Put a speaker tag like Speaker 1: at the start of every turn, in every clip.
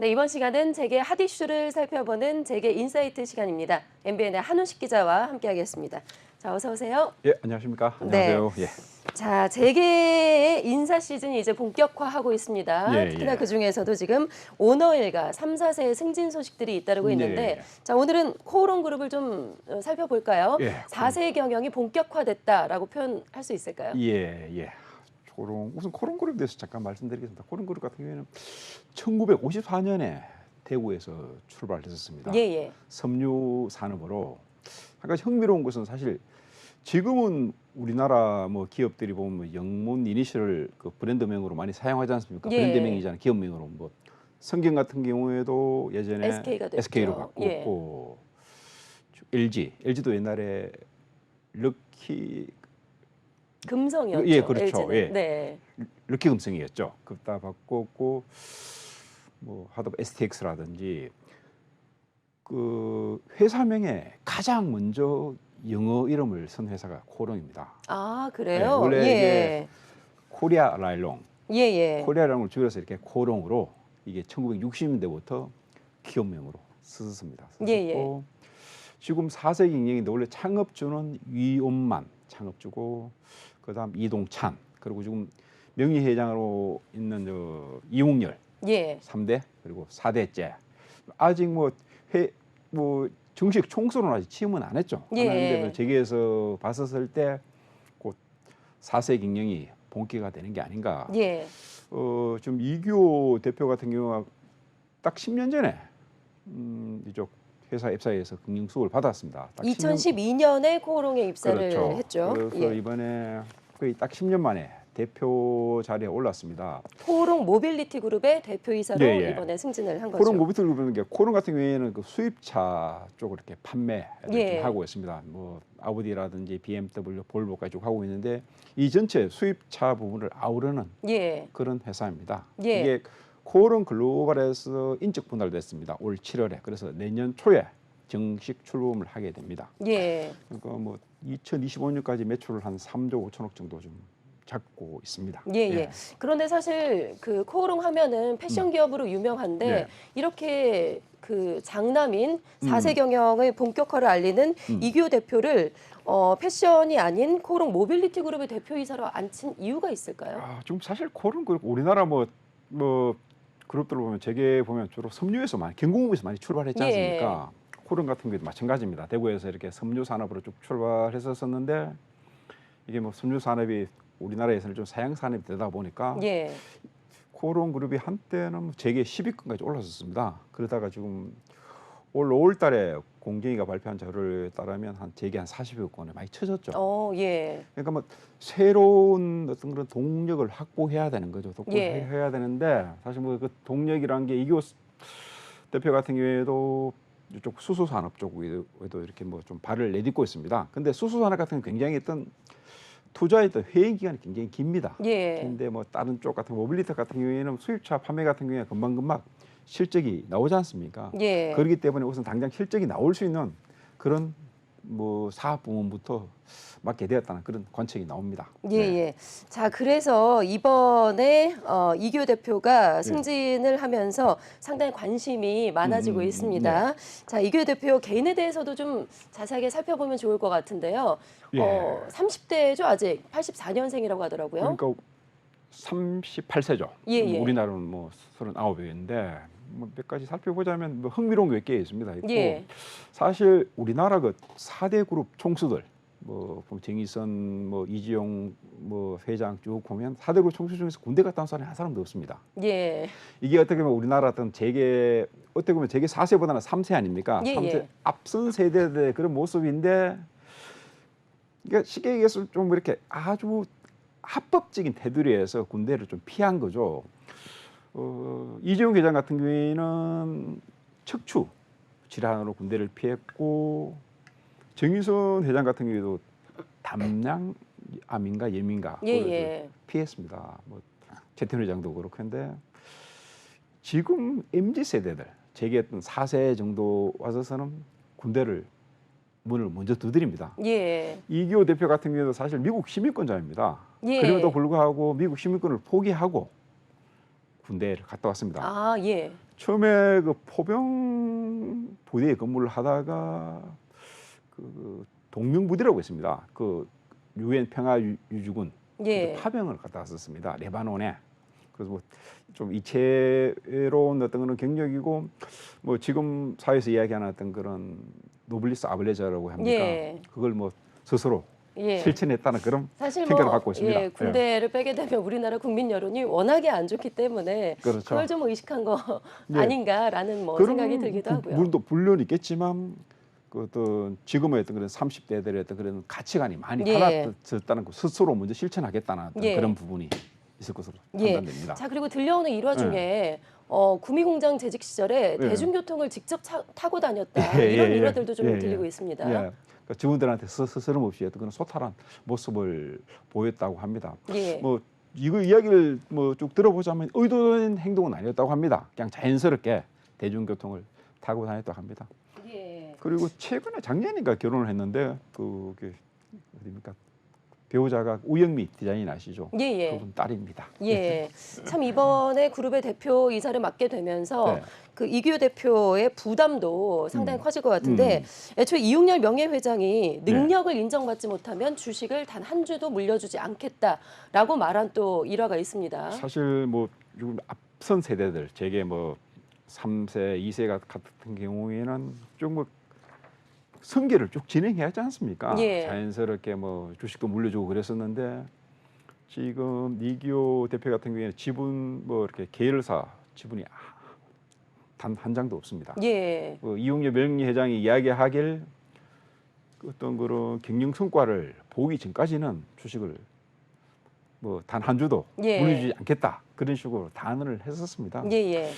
Speaker 1: 네, 이번 시간은 재계 핫 이슈를 살펴보는 재계 인사이트 시간입니다. MBN의 한우식 기자와 함께하겠습니다. 자, 어서 오세요.
Speaker 2: 예, 안녕하십니까? 안녕하세요. 예.
Speaker 1: 자, 재계의 인사 시즌이 이제 본격화하고 있습니다.
Speaker 2: 예,
Speaker 1: 특히나
Speaker 2: 예.
Speaker 1: 그중에서도 지금 오너 일가 3, 4세의 승진 소식들이 잇따르고 있는데
Speaker 2: 예.
Speaker 1: 자, 오늘은 코오롱 그룹을 좀 살펴볼까요?
Speaker 2: 예.
Speaker 1: 4세 경영이 본격화됐다라고 표현할 수 있을까요?
Speaker 2: 예, 예. 우선 코롱그룹에 대해서 잠깐 말씀드리겠습니다. 코롱그룹 같은 경우에는 1954년에 대구에서 출발했었습니다.
Speaker 1: 예, 예.
Speaker 2: 섬유 산업으로 한 가지 흥미로운 것은 사실 지금은 우리나라 뭐 기업들이 보면 뭐 영문 이니셜을 그 브랜드명으로 많이 사용하지 않습니까?
Speaker 1: 예.
Speaker 2: 브랜드명이잖아요. 기업명으로 뭐 성경 같은 경우에도 예전에
Speaker 1: SK가 됐죠.
Speaker 2: SK로 바꿨고 LG도 옛날에 럭키
Speaker 1: 금성이었죠.
Speaker 2: 예, 그렇죠.
Speaker 1: LG는.
Speaker 2: 예.
Speaker 1: 네.
Speaker 2: 럭키 금성이었죠. 그다 바꿨고 뭐 하다 STX라든지 그 회사명에 가장 먼저 영어 이름을 쓴 회사가 코롱입니다.
Speaker 1: 아, 그래요?
Speaker 2: 네, 원래
Speaker 1: 예.
Speaker 2: 이게 코리아 라일롱,
Speaker 1: 예, 예.
Speaker 2: 코리아 라일롱을 줄여서 이렇게 코롱으로 이게 1960년대부터 기업명으로 썼습니다.
Speaker 1: 예, 예.
Speaker 2: 지금 4세 경영인데 원래 창업주는 위엄만 창업주고 그다음 이동찬 그리고 지금 명의회장으로 있는 이웅열
Speaker 1: 예.
Speaker 2: 3대 그리고 4대째 아직 뭐 정식 총수는 아직 취임은 안 했죠.
Speaker 1: 예.
Speaker 2: 안 하는데 재계에서 봤었을 때 곧 4세 경영이 본기가 되는 게 아닌가.
Speaker 1: 예.
Speaker 2: 지금 이규호 대표 같은 경우가 딱 10년 전에 이쪽 회사 입사해서 경영 수업을 받았습니다. 딱
Speaker 1: 2012년에 코오롱에 입사를
Speaker 2: 그렇죠.
Speaker 1: 했죠.
Speaker 2: 그래서
Speaker 1: 예.
Speaker 2: 이번에 거의 딱 10년 만에 대표 자리에 올랐습니다.
Speaker 1: 코오롱 모빌리티 그룹의 대표이사로
Speaker 2: 예, 예.
Speaker 1: 이번에 승진을 한 거죠.
Speaker 2: 코롱 모비트 그룹은 게 코롱 같은 경우에는 그 수입차 쪽을 이렇게 판매를
Speaker 1: 예.
Speaker 2: 좀 하고 있습니다. 뭐 아우디라든지 BMW, 볼보까지 쭉 하고 있는데 이 전체 수입차 부분을 아우르는
Speaker 1: 예.
Speaker 2: 그런 회사입니다.
Speaker 1: 예.
Speaker 2: 이게 코롱 글로벌에서 인적 분할됐습니다. 올 7월에. 그래서 내년 초에 정식 출범을 하게 됩니다.
Speaker 1: 예.
Speaker 2: 그러니까 뭐 2025년까지 매출을 한 3조 5천억 정도 좀 잡고 있습니다.
Speaker 1: 예, 예. 그런데 사실 그 코오롱 하면은 패션 기업으로 유명한데
Speaker 2: 예.
Speaker 1: 이렇게 그 장남인 4세 경영의 본격화를 알리는 이규호 대표를 패션이 아닌 코오롱 모빌리티 그룹의 대표이사로 앉힌 이유가 있을까요?
Speaker 2: 지금 사실 코롱 그룹 우리나라 뭐 그룹들을 보면 재계 보면 주로 섬유에서 많이 경공업에서 많이 출발했지 않습니까? 코롱 같은 경우도 마찬가지입니다. 대구에서 이렇게 섬유 산업으로 쭉 출발했었는데 이게 뭐 섬유 산업이 우리나라에서는 좀 사양 산업이 되다 보니까
Speaker 1: 예.
Speaker 2: 코오롱 그룹이 한때는 재계 10위권까지 올랐었습니다. 그러다가 지금 올 5월달에 공정위가 발표한 자료에 따르면 재계 한 40위권에 많이 쳐졌죠.
Speaker 1: 예.
Speaker 2: 그러니까 뭐 새로운 어떤 그런 동력을 확보해야 되는 거죠.
Speaker 1: 예.
Speaker 2: 해야 되는데 사실 뭐 그 동력이란 게 이규호 대표 같은 경우에도 이쪽 수소산업 쪽에도 이렇게 뭐 좀 발을 내딛고 있습니다. 근데 수소산업 같은 경우 굉장히 어떤 투자했던 회의 기간이 굉장히 깁니다.
Speaker 1: 예.
Speaker 2: 근데 뭐 다른 쪽 같은 모빌리티 같은 경우에는 수입차 판매 같은 경우에 금방금방 실적이 나오지 않습니까?
Speaker 1: 예.
Speaker 2: 그렇기 때문에 우선 당장 실적이 나올 수 있는 그런 뭐 사업 부문부터 맡게 되었다는 그런 관측이 나옵니다.
Speaker 1: 예, 예. 자, 그래서 이번에 이규호 대표가
Speaker 2: 예.
Speaker 1: 승진을 하면서 상당히 관심이 많아지고 있습니다.
Speaker 2: 네.
Speaker 1: 자, 이규호 대표 개인에 대해서도 좀 자세하게 살펴보면 좋을 것 같은데요.
Speaker 2: 예.
Speaker 1: 30대죠, 아직 84년생이라고 하더라고요.
Speaker 2: 그러니까 38세죠.
Speaker 1: 예, 예.
Speaker 2: 우리나라는 뭐 39인데 뭐 몇 가지 살펴보자면 뭐 흥미로운 게 몇 개 있습니다. 있고
Speaker 1: 예.
Speaker 2: 사실 우리나라 그 4대 그룹 총수들 뭐 정의선 뭐 이지용 뭐 회장 쭉 보면 4대 그룹 총수 중에서 군대 갔다 온 사람이 한 사람도 없습니다.
Speaker 1: 예.
Speaker 2: 이게 어떻게 보면 우리나라 어떤 재계 어떻게 보면 재계 4세보다는 3세 아닙니까?
Speaker 1: 예,
Speaker 2: 3세
Speaker 1: 예.
Speaker 2: 앞선 세대들의 그런 모습인데 그러니까 쉽게 얘기해서 좀 이렇게 아주 합법적인 테두리에서 군대를 좀 피한 거죠. 이재용 회장 같은 경우에는 척추 질환으로 군대를 피했고 정의선 회장 같은 경우에도 담낭암인가 예민가
Speaker 1: 예.
Speaker 2: 피했습니다. 뭐 최태원 회장도 그렇고 한데 지금 MZ 세대들 재계했던 4세 정도 와서서는 군대를 문을 먼저 두드립니다.
Speaker 1: 예.
Speaker 2: 이규호 대표 같은 경우도 사실 미국 시민권자입니다.
Speaker 1: 예.
Speaker 2: 그럼에도 불구하고 미국 시민권을 포기하고 군대를 갔다 왔습니다.
Speaker 1: 아, 예.
Speaker 2: 처음에 그 포병 부대에 근무를 하다가 그 동명부대라고 있습니다. 그 유엔 평화 유지군
Speaker 1: 예.
Speaker 2: 파병을 갔다 왔었습니다. 레바논에. 그래서 뭐 좀 이채로운 어떤 그런 경력이고 뭐 지금 사회에서 이야기하는 어떤 그런 노블리스 아블레자라고 합니까?
Speaker 1: 예.
Speaker 2: 그걸 뭐 스스로
Speaker 1: 예.
Speaker 2: 실천했다는 그런
Speaker 1: 사실
Speaker 2: 평가를
Speaker 1: 뭐
Speaker 2: 받고 있습니다.
Speaker 1: 예, 군대를 빼게 되면 우리나라 국민 여론이 워낙에 안 좋기 때문에
Speaker 2: 그렇죠.
Speaker 1: 그걸 좀 의식한 거
Speaker 2: 예.
Speaker 1: 아닌가라는 뭐
Speaker 2: 그런
Speaker 1: 생각이 들기도 하고요.
Speaker 2: 물론 있겠지만 그 어떤 지금의 어떤 그런 30대들의 어떤 그런 가치관이 많이
Speaker 1: 예.
Speaker 2: 달라졌다는 거 스스로 먼저 실천하겠다는 어떤
Speaker 1: 예.
Speaker 2: 그런 부분이 있을 것으로
Speaker 1: 예.
Speaker 2: 판단됩니다.
Speaker 1: 자, 그리고 들려오는 일화 중에 구미공장 재직 시절에 대중교통을 직접 타고 다녔다 이런 일화들도 좀 들리고 있습니다.
Speaker 2: 예. 그러니까 직원들한테 스스럼없이 어떤 그런 소탈한 모습을 보였다고 합니다.
Speaker 1: 예.
Speaker 2: 뭐 이거 이야기를 뭐 쭉 들어보자면 의도된 행동은 아니었다고 합니다. 그냥 자연스럽게 대중교통을 타고 다녔다고 합니다.
Speaker 1: 예.
Speaker 2: 그리고 최근에 작년인가 결혼을 했는데 그게 어디입니까? 배우자가 우영미 디자인 아시죠?
Speaker 1: 예, 예.
Speaker 2: 그분 딸입니다.
Speaker 1: 예, 참 이번에 그룹의 대표 이사를 맡게 되면서
Speaker 2: 네.
Speaker 1: 그 이규 대표의 부담도 상당히 커질 것 같은데 애초에 이용렬 명예회장이 능력을 인정받지 못하면 주식을 단 한 주도 물려주지 않겠다라고 말한 또 일화가 있습니다.
Speaker 2: 사실 뭐 지금 앞선 세대들 제게 뭐 3세, 2세가 같은 경우에는 좀 뭐 승계를 쭉 진행해야 하지 않습니까?
Speaker 1: 예.
Speaker 2: 자연스럽게 뭐 주식도 물려주고 그랬었는데 지금 이규 대표 같은 경우에는 지분 뭐 이렇게 계열사 지분이 단 한 장도 없습니다.
Speaker 1: 예.
Speaker 2: 이용렬 명예회장이 이야기하길 어떤 그런 경영 성과를 보기 전까지는 주식을 뭐 단 한 주도
Speaker 1: 예.
Speaker 2: 물려주지 않겠다 그런 식으로 단언을 했었습니다.
Speaker 1: 예, 예.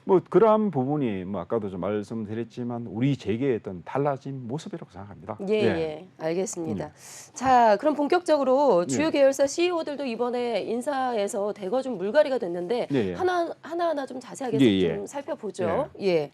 Speaker 2: 뭐 그러한 부분이 뭐 아까도 좀 말씀드렸지만 우리 재계의 어떤 달라진 모습이라고 생각합니다.
Speaker 1: 예, 예. 알겠습니다. 자, 그럼 본격적으로 주요 계열사 CEO들도 이번에 인사에서 대거 좀 물갈이가 됐는데
Speaker 2: 예, 예.
Speaker 1: 하나하나 좀 자세하게
Speaker 2: 예, 예.
Speaker 1: 좀 살펴보죠. 예.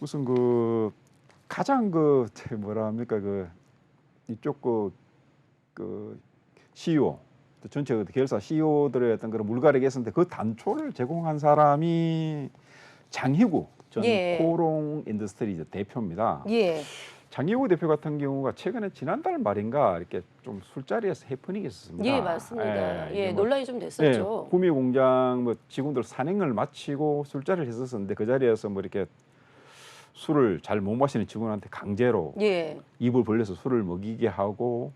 Speaker 2: 우선 그 가장 그 뭐라 합니까 그 이쪽 그 CEO 전체 그 계열사 CEO들의 어떤 그런 물갈이가 있었는데 그 단초를 제공한 사람이 장희구 전
Speaker 1: 예.
Speaker 2: 코롱 인더스트리즈 대표입니다.
Speaker 1: 예.
Speaker 2: 장희구 대표 같은 경우가 최근에 지난달 말인가 이렇게 좀 술자리에서 해프닝이 있었습니다.
Speaker 1: 예, 맞습니다. 예,
Speaker 2: 뭐,
Speaker 1: 논란이 좀 됐었죠.
Speaker 2: 구미 공장 뭐 직원들 산행을 마치고 술자리를 했었는데 그 자리에서 뭐 이렇게 술을 잘 못 마시는 직원한테 강제로
Speaker 1: 예.
Speaker 2: 입을 벌려서 술을 먹이게 하고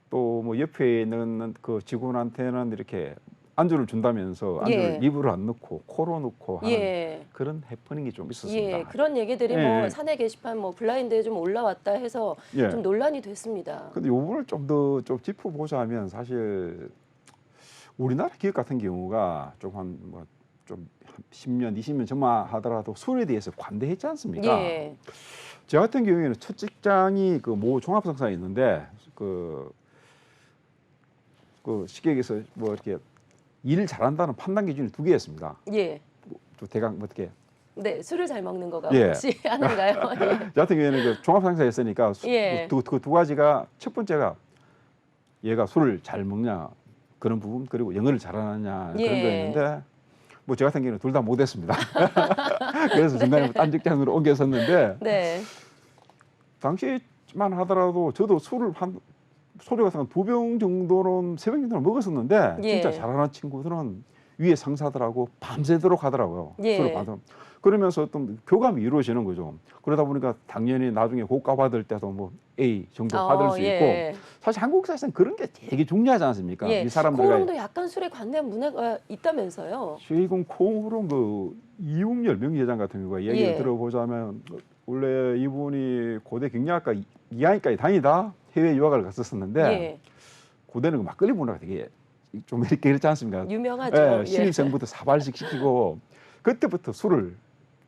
Speaker 2: 또 뭐 옆에 있는 그 직원한테는 이렇게 안주를 준다면서 안주를
Speaker 1: 예.
Speaker 2: 입으로 안 넣고 코로 넣고 하는
Speaker 1: 예.
Speaker 2: 그런 해프닝이 좀 있었습니다.
Speaker 1: 예, 그런 얘기들이
Speaker 2: 예.
Speaker 1: 뭐 사내 게시판 뭐 블라인드에 좀 올라왔다 해서
Speaker 2: 예.
Speaker 1: 좀 논란이 됐습니다.
Speaker 2: 근데 이 부분을 좀 더 좀 짚어보자면 사실 우리나라 기업 같은 경우가 조금 뭐좀 10년, 20년 전만 하더라도 술에 대해서 관대했지 않습니까?
Speaker 1: 예.
Speaker 2: 저 같은 경우에는 첫 직장이 그 모 종합상사에 있는데 그 쉽게 얘기해서 뭐 이렇게 일 잘한다는 판단 기준이 두 개였습니다.
Speaker 1: 예.
Speaker 2: 또 대강 어떻게?
Speaker 1: 네, 술을 잘 먹는 거가
Speaker 2: 예.
Speaker 1: 혹시 하나인가요? 예.
Speaker 2: 저 같은 경우에는 그 종합상사였으니까
Speaker 1: 예.
Speaker 2: 그 두 가지가 첫 번째가 얘가 술을 잘 먹냐 그런 부분 그리고 영어를 잘하느냐 그런
Speaker 1: 예.
Speaker 2: 거였는데 뭐 저 같은 경우는 둘 다 못했습니다. 그래서 중간에 딴 직장으로 옮겼었는데
Speaker 1: 네.
Speaker 2: 당시만 하더라도 저도 술을 소주 같은 건 2병 정도는 3병 정도는 먹었었는데
Speaker 1: 예.
Speaker 2: 진짜 잘하는 친구들은 위에 상사들하고 밤새도록 하더라고요.
Speaker 1: 예.
Speaker 2: 술을 받아. 그러면서 어떤 교감이 이루어지는 거죠. 그러다 보니까 당연히 나중에 고가 받을 때도 뭐 A 정도 받을 수
Speaker 1: 예.
Speaker 2: 있고 사실 한국 사회에서는 그런 게 되게 중요하지 않습니까?
Speaker 1: 예.
Speaker 2: 이 사람들과
Speaker 1: 코롱도 약간 술에 관대한 문화가 있다면서요?
Speaker 2: 최근 코롱 그 이용렬 명예회장 같은 경우가 이야기를
Speaker 1: 예.
Speaker 2: 들어보자면 원래 이분이 고대 경영학과 2학년까지 다니다 해외 유학을 갔었었는데
Speaker 1: 예.
Speaker 2: 고대는 그 막걸리 문화가 되게 좀 이렇게 그렇지 않습니까?
Speaker 1: 유명하죠.
Speaker 2: 예, 신입생부터 사발식 시키고 그때부터 술을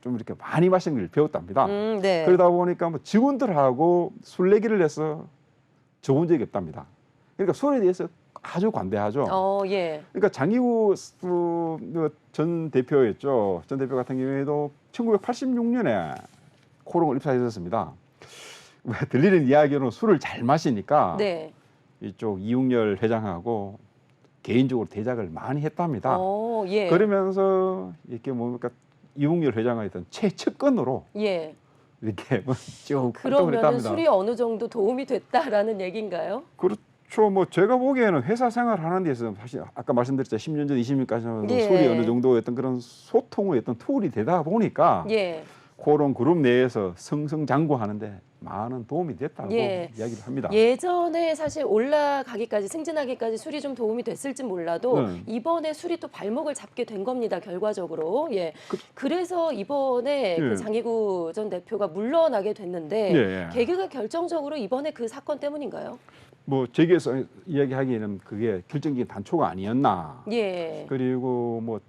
Speaker 2: 좀 이렇게 많이 마시는 걸 배웠답니다.
Speaker 1: 네.
Speaker 2: 그러다 보니까 뭐 직원들하고 술 내기를 해서 적은 적이 없답니다. 그러니까 술에 대해서 아주 관대하죠.
Speaker 1: 예.
Speaker 2: 그러니까 장희구 전 대표였죠. 전 대표 같은 경우에도 1986년에 코롱을 입사했었습니다. 들리는 이야기로는 술을 잘 마시니까
Speaker 1: 네.
Speaker 2: 이쪽 이용렬 회장하고 개인적으로 대작을 많이 했답니다.
Speaker 1: 예.
Speaker 2: 그러면서 이렇게 뭡니까 이웅열 회장의 어떤 최측근으로
Speaker 1: 예.
Speaker 2: 이렇게 쭉 활동을
Speaker 1: 그러면
Speaker 2: 했답니다.
Speaker 1: 술이 어느 정도 도움이 됐다라는 얘기인가요?
Speaker 2: 그렇죠. 뭐 제가 보기에는 회사 생활하는 데서 사실 아까 말씀드렸죠. 10년 전, 20년까지는
Speaker 1: 예.
Speaker 2: 술이 어느 정도였던 그런 소통의 어떤 툴이 되다 보니까
Speaker 1: 예.
Speaker 2: 그런 그룹 내에서 승승장구하는데 많은 도움이 됐다고
Speaker 1: 예.
Speaker 2: 이야기를 합니다.
Speaker 1: 예전에 사실 올라가기까지 승진하기까지 술이 좀 도움이 됐을지 몰라도 이번에 술이 또 발목을 잡게 된 겁니다. 결과적으로. 예. 그래서 이번에
Speaker 2: 예.
Speaker 1: 그 장희구 전 대표가 물러나게 됐는데
Speaker 2: 예.
Speaker 1: 계기가 결정적으로 이번에 그 사건 때문인가요?
Speaker 2: 뭐 제게서 이야기하기에는 그게 결정적인 단초가 아니었나.
Speaker 1: 예.
Speaker 2: 그리고 뭐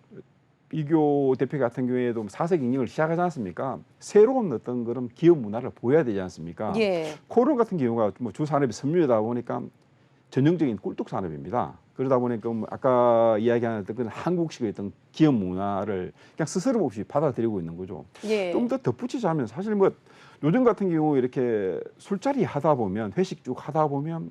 Speaker 2: 이교 대표 같은 경우에도 사색 인력을 시작하지 않습니까? 새로운 어떤 그런 기업 문화를 보여야 되지 않습니까?
Speaker 1: 예.
Speaker 2: 코론 같은 경우가 뭐 주 산업이 섬유다 보니까 전형적인 꿀뚝 산업입니다. 그러다 보니까 뭐 아까 이야기한 어떤 그런 한국식의 어떤 기업 문화를 그냥 스스럼 없이 받아들이고 있는 거죠.
Speaker 1: 예.
Speaker 2: 좀 더 덧붙이자면 사실 뭐 요즘 같은 경우 이렇게 술자리 하다 보면 회식 쭉 하다 보면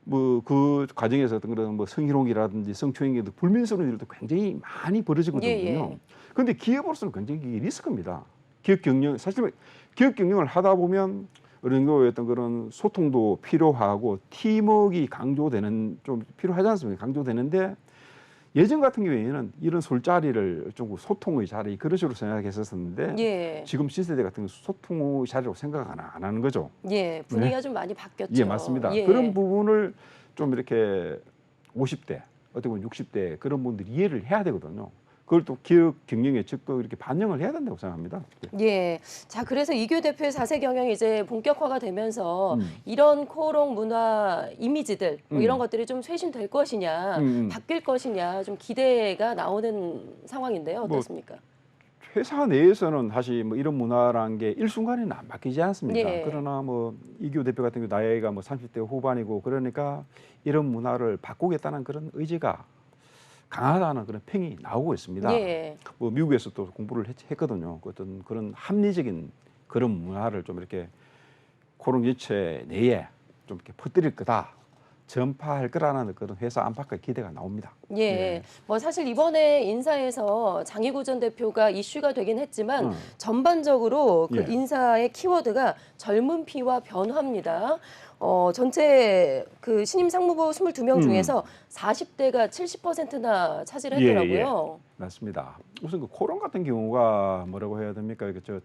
Speaker 2: 뭐 그 과정에서 어떤 그런 뭐 성희롱이라든지 성추행이라든지 불민스러운 일도 굉장히 많이 벌어지거든요.
Speaker 1: 예.
Speaker 2: 그런데 기업으로서는 굉장히 이게 리스크입니다. 기업 경영 사실 기업 경영을 하다 보면 어느 정도의 어떤 그런 소통도 필요하고 팀워크가 강조되는 좀 필요하지 않습니까? 강조되는데 예전 같은 경우에는 이런 술자리를 좀 소통의 자리 그런 식으로 생각했었는데
Speaker 1: 예.
Speaker 2: 지금 시세대 같은 경우 소통의 자리라고 생각 안 하는 거죠.
Speaker 1: 예. 분위기가 좀 많이 바뀌었죠.
Speaker 2: 예, 맞습니다.
Speaker 1: 예.
Speaker 2: 그런 부분을 좀 이렇게 50대, 어떻게 보면 60대 그런 분들이 이해를 해야 되거든요. 그걸 또 기업 경영에 적극 이렇게 반영을 해야 된다고 생각합니다.
Speaker 1: 예. 자, 그래서 이교 대표의 사세 경영이 이제 본격화가 되면서
Speaker 2: 음.
Speaker 1: 이런 코롱 문화 이미지들 뭐
Speaker 2: 음.
Speaker 1: 이런 것들이 좀 쇄신될 것이냐, 바뀔 것이냐 좀 기대가 나오는 상황인데요.
Speaker 2: 뭐
Speaker 1: 어떻습니까?
Speaker 2: 회사 내에서는 사실 뭐 이런 문화라는 게 일순간에는 안 바뀌지 않습니까?
Speaker 1: 예.
Speaker 2: 그러나 뭐 이교 대표 같은 경우 나이가 뭐 30대 후반이고 그러니까 이런 문화를 바꾸겠다는 그런 의지가 강하다는 그런 평이 나오고 있습니다.
Speaker 1: 예.
Speaker 2: 뭐 미국에서 또 공부를 했거든요. 어떤 그런 합리적인 그런 문화를 좀 이렇게 코론 전체 내에 좀 이렇게 퍼뜨릴 거다. 전파할 거라는 그런 회사 안팎의 기대가 나옵니다.
Speaker 1: 예. 뭐 사실 이번에 인사에서 장희구 전 대표가 이슈가 되긴 했지만 전반적으로 그
Speaker 2: 예.
Speaker 1: 인사의 키워드가 젊은 피와 변화입니다. 전체 그 신임 상무부 22명 중에서 40대가 70%나 차지했더라고요.
Speaker 2: 맞습니다. 우선 그 코론 같은 경우가 뭐라고 해야 됩니까? 저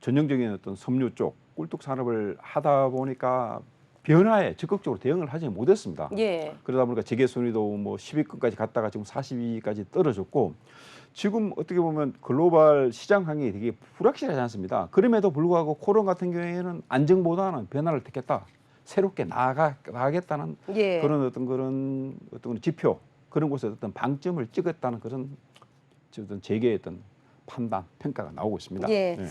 Speaker 2: 전형적인 어떤 섬유 쪽 꿀뚝 산업을 하다 보니까 변화에 적극적으로 대응을 하지 못했습니다.
Speaker 1: 예.
Speaker 2: 그러다 보니까 재계 순위도 뭐 10위권까지 갔다가 지금 40위까지 떨어졌고 지금 어떻게 보면 글로벌 시장 환경이 되게 불확실하지 않습니다. 그럼에도 불구하고 코론 같은 경우에는 안정보다는 변화를 택했다. 새롭게 나아가겠다는
Speaker 1: 예.
Speaker 2: 그런 어떤 지표 그런 곳에 어떤 방점을 찍었다는 그런 어떤 재계의 어떤 판단 평가가 나오고 있습니다.
Speaker 1: 예.
Speaker 2: 네.